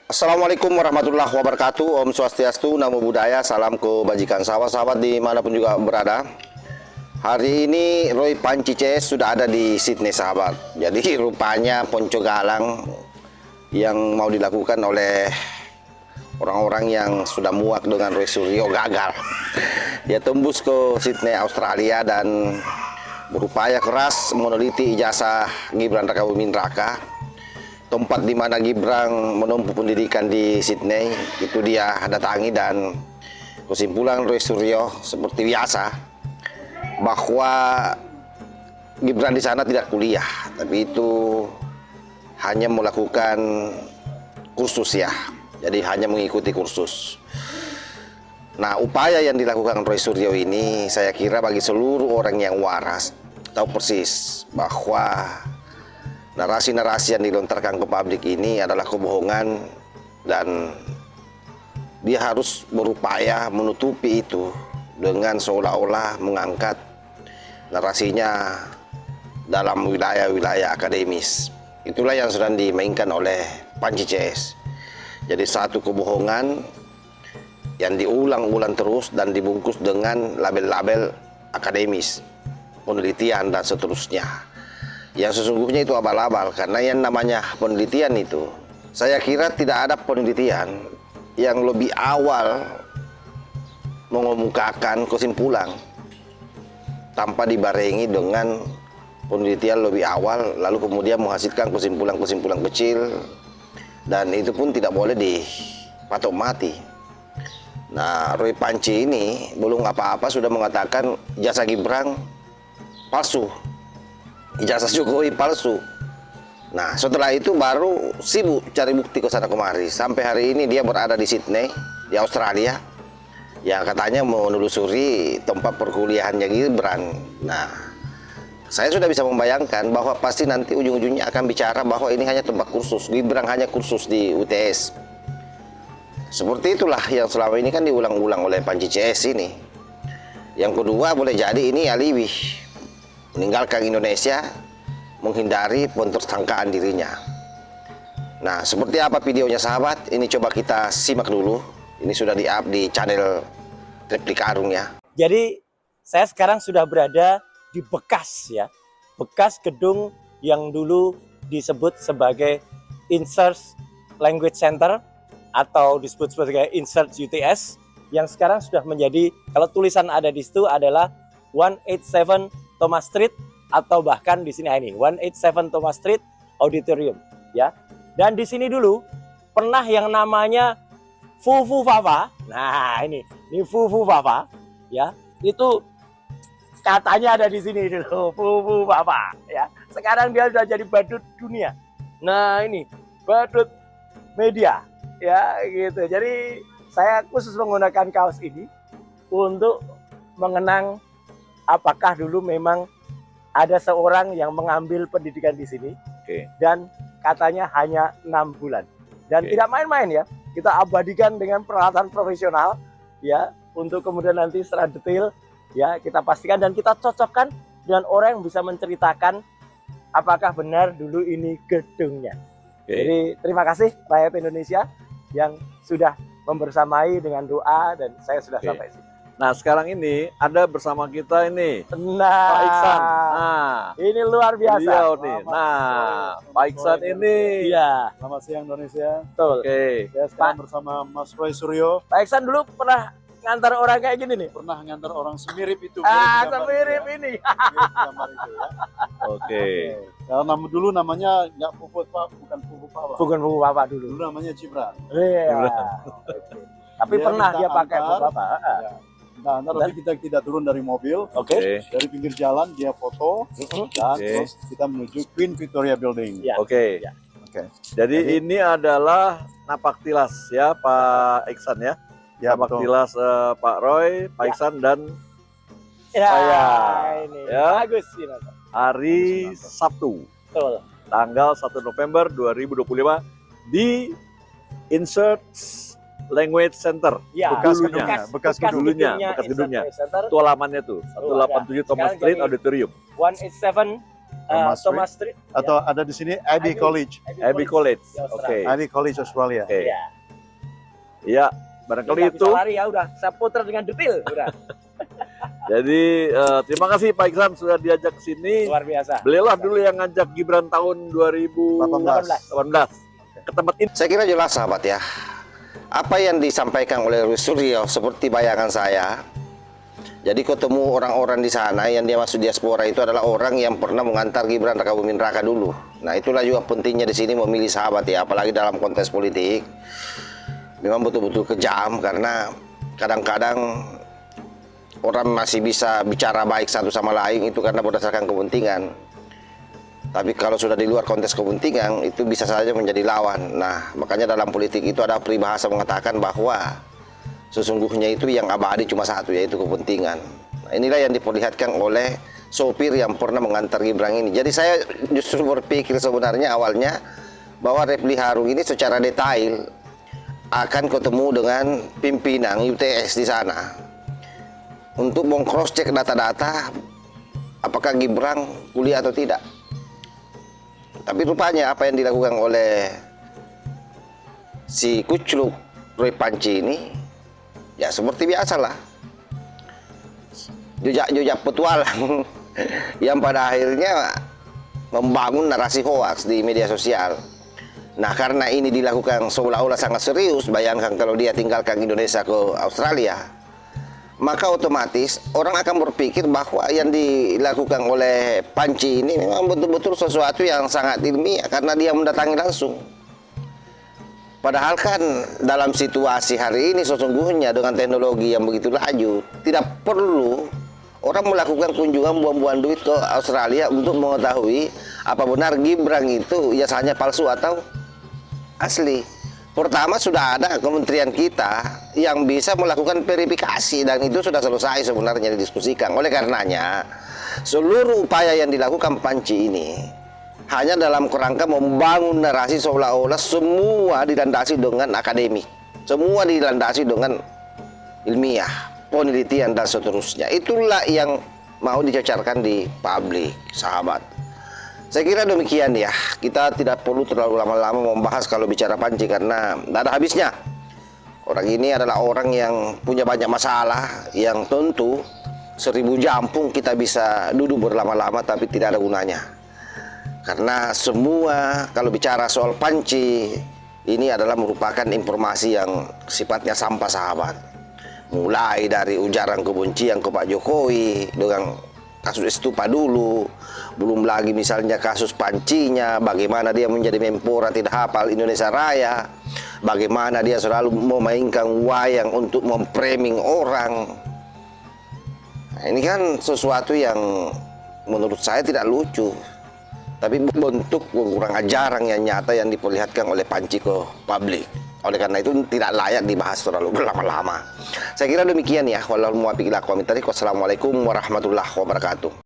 Assalamualaikum warahmatullahi wabarakatuh. Om Swastiastu, Namo Buddhaya, salam kebajikan sahabat-sahabat dimanapun juga berada. Hari ini Roy Panci CS sudah ada di Sydney sahabat. Jadi rupanya ponco galang yang mau dilakukan oleh orang-orang yang sudah muak dengan Roy Suryo gagal. Dia tembus ke Sydney Australia dan berupaya keras meneliti ijazah Gibran Rakabuming Raka. Tempat di mana Gibran menempuh pendidikan di Sydney itu dia datangi, dan kesimpulan Roy Suryo seperti biasa bahwa Gibran di sana tidak kuliah, tapi itu hanya melakukan kursus ya. Jadi hanya mengikuti kursus. Nah, upaya yang dilakukan Roy Suryo ini saya kira bagi seluruh orang yang waras tahu persis bahwa narasi-narasi yang dilontarkan ke publik ini adalah kebohongan, dan dia harus berupaya menutupi itu dengan seolah-olah mengangkat narasinya dalam wilayah-wilayah akademis. Itulah yang sedang dimainkan oleh Panci CS. Jadi satu kebohongan yang diulang-ulang terus dan dibungkus dengan label-label akademis, penelitian dan seterusnya. Yang sesungguhnya itu abal-abal, karena yang namanya penelitian itu, saya kira tidak ada penelitian yang lebih awal mengemukakan kesimpulan tanpa dibarengi dengan penelitian lebih awal, lalu kemudian menghasilkan kesimpulan-kesimpulan kecil, dan itu pun tidak boleh dipatok mati. Nah, Roy Panci ini belum apa-apa sudah mengatakan ijazah Gibran palsu, ijazah Jokowi palsu. Nah, setelah itu baru sibuk cari bukti ke sana kemari. Sampai hari ini dia berada di Sydney, di Australia, yang katanya mau menelusuri tempat perkuliahannya Gibran. Nah, saya sudah bisa membayangkan bahwa pasti nanti ujung-ujungnya akan bicara bahwa ini hanya tempat kursus, Gibran hanya kursus di UTS. Seperti itulah yang selama ini kan diulang-ulang oleh Panci CS ini. Yang kedua, boleh jadi ini alibi meninggalkan Indonesia, menghindari pentersangkaan dirinya. Nah, seperti apa videonya sahabat? Ini coba kita simak dulu. Ini sudah di-up di channel Replika Arung ya. Jadi saya sekarang sudah berada di bekas ya, bekas gedung yang dulu disebut sebagai Insert Language Center atau disebut sebagai Insert UTS, yang sekarang sudah menjadi, kalau tulisan ada di situ adalah 187 Thomas Street, atau bahkan di sini ini 187 Thomas Street Auditorium ya. Dan di sini dulu pernah yang namanya Fufu Fafa. Nah, ini Fufu Fafa ya. Itu katanya ada di sini dulu Fufu Fafa ya. Sekarang dia sudah jadi badut dunia. Nah, ini badut media ya gitu. Jadi saya khusus menggunakan kaos ini untuk mengenang apakah dulu memang ada seorang yang mengambil pendidikan di sini, dan katanya hanya 6 bulan. Dan tidak main-main ya, kita abadikan dengan peralatan profesional ya, untuk kemudian nanti secara detail ya kita pastikan dan kita cocokkan dengan orang yang bisa menceritakan apakah benar dulu ini gedungnya. Jadi terima kasih rakyat Indonesia yang sudah membersamai dengan doa, dan saya sudah sampai sini. Nah, sekarang ini ada bersama kita ini Nah, Pak Iksan. Nah, ini luar biasa. beliau nih. Nah, Pak Iksan ini. Iya, Selamat siang Indonesia. betul. Saya sekarang bersama Mas Roy Suryo. Pak Iksan dulu pernah ngantar orang kayak gini nih? Pernah ngantar orang semirip itu. Semirip ini. Mirip gambar itu ya. Oke. Kalau nama dulu namanya nggak Puput Pak, bukan Puput Pak. Bukan buku bapak Dulu dulu. namanya Gibran. Iya. Tapi Dia pernah minta dia pakai antar. buku bapak. Ya. Nah, tapi kita tidak turun dari mobil. Oke. Dari pinggir jalan dia foto dan terus kita menuju Queen Victoria Building. Ya. Oke. Ya. Oke. Jadi ini adalah napaktilas ya Pak Iksan ya. Ya, betul. Napaktilas Pak Roy, Pak Ya. Iksan, dan Ya, Saya. ini. Ya. Bagus ini. hari Sabtu Betul. tanggal 1 November 2025 di Insert Language Center. Ya. Bekas Dulunya. gedungnya, bekas gedungnya. Bekas gedungnya. Insert Language Center. Itu alamannya tuh, 187 Thomas Sekarang Street jadi Auditorium. 187 Thomas Street. Thomas Street. Atau ada di sini Abbey College. Abbey College. di Australia. Oke. Abbey College Australia. Oke. Iya. Iya, barangkali Nggak itu. bisa lari ya udah. Saya putar dengan detail. Udah. Jadi terima kasih Pak Iksan sudah diajak ke sini. Luar biasa. Beliaulah dulu yang ngajak Gibran tahun 2018 ke tempat ini. Saya kira jelas sahabat ya. Apa yang disampaikan oleh Ruy Suryo seperti bayangan saya. Jadi ketemu orang-orang di sana yang dia masuk diaspora itu adalah orang yang pernah mengantar Gibran Raka Buming Raka dulu. Nah itulah juga pentingnya di sini memilih sahabat ya, apalagi dalam konteks politik. Memang betul-betul kejam karena kadang-kadang orang masih bisa bicara baik satu sama lain itu karena berdasarkan kepentingan. Tapi kalau sudah di luar konteks kepentingan itu bisa saja menjadi lawan. Nah makanya dalam politik itu ada peribahasa mengatakan bahwa sesungguhnya itu yang abadi cuma satu, yaitu kepentingan. Nah, inilah yang diperlihatkan oleh sopir yang pernah mengantar Gibran ini. Jadi saya justru berpikir sebenarnya awalnya bahwa Refli Harun ini secara detail akan ketemu dengan pimpinan UTS di sana untuk meng-cross check data-data apakah Gibran kuliah atau tidak. Tapi rupanya apa yang dilakukan oleh si kucluk Roy Panci ini ya seperti biasalah, jejak-jejak petualang yang pada akhirnya membangun narasi hoaks di media sosial. Nah karena ini dilakukan seolah-olah sangat serius, bayangkan kalau dia tinggalkan Indonesia ke Australia, maka otomatis orang akan berpikir bahwa yang dilakukan oleh Panci ini memang betul-betul sesuatu yang sangat ilmiah karena dia mendatangi langsung. Padahal kan dalam situasi hari ini sesungguhnya dengan teknologi yang begitu laju, tidak perlu orang melakukan kunjungan buang-buang duit ke Australia untuk mengetahui apa benar Gibran itu biasanya palsu atau asli. Pertama sudah ada kementerian kita yang bisa melakukan verifikasi dan itu sudah selesai sebenarnya didiskusikan. Oleh karenanya seluruh upaya yang dilakukan Panci ini hanya dalam kerangka membangun narasi seolah-olah semua dilandasi dengan akademik, semua dilandasi dengan ilmiah, penelitian dan seterusnya. Itulah yang mau dicecarkan di publik, sahabat. Saya kira demikian ya. Kita tidak perlu terlalu lama-lama membahas kalau bicara Panci karena tidak ada habisnya. Orang ini adalah orang yang punya banyak masalah yang tentu 1000 jampung kita bisa duduk berlama-lama tapi tidak ada gunanya. Karena semua kalau bicara soal Panci ini adalah merupakan informasi yang sifatnya sampah, sahabat. Mulai dari ujaran kebencian ke Pak Jokowi dengan kasus Stupa dulu, belum lagi misalnya kasus Pancinya, bagaimana dia menjadi Menpora tidak hafal Indonesia Raya, bagaimana dia selalu memainkan wayang untuk memframing orang. Nah, ini kan sesuatu yang menurut saya tidak lucu. Tapi bentuk kurang ajaran yang nyata yang diperlihatkan oleh Panci ke publik. Oleh karena itu tidak layak dibahas terlalu berlama-lama. Saya kira demikian ya. Wassalamualaikum warahmatullahi wabarakatuh.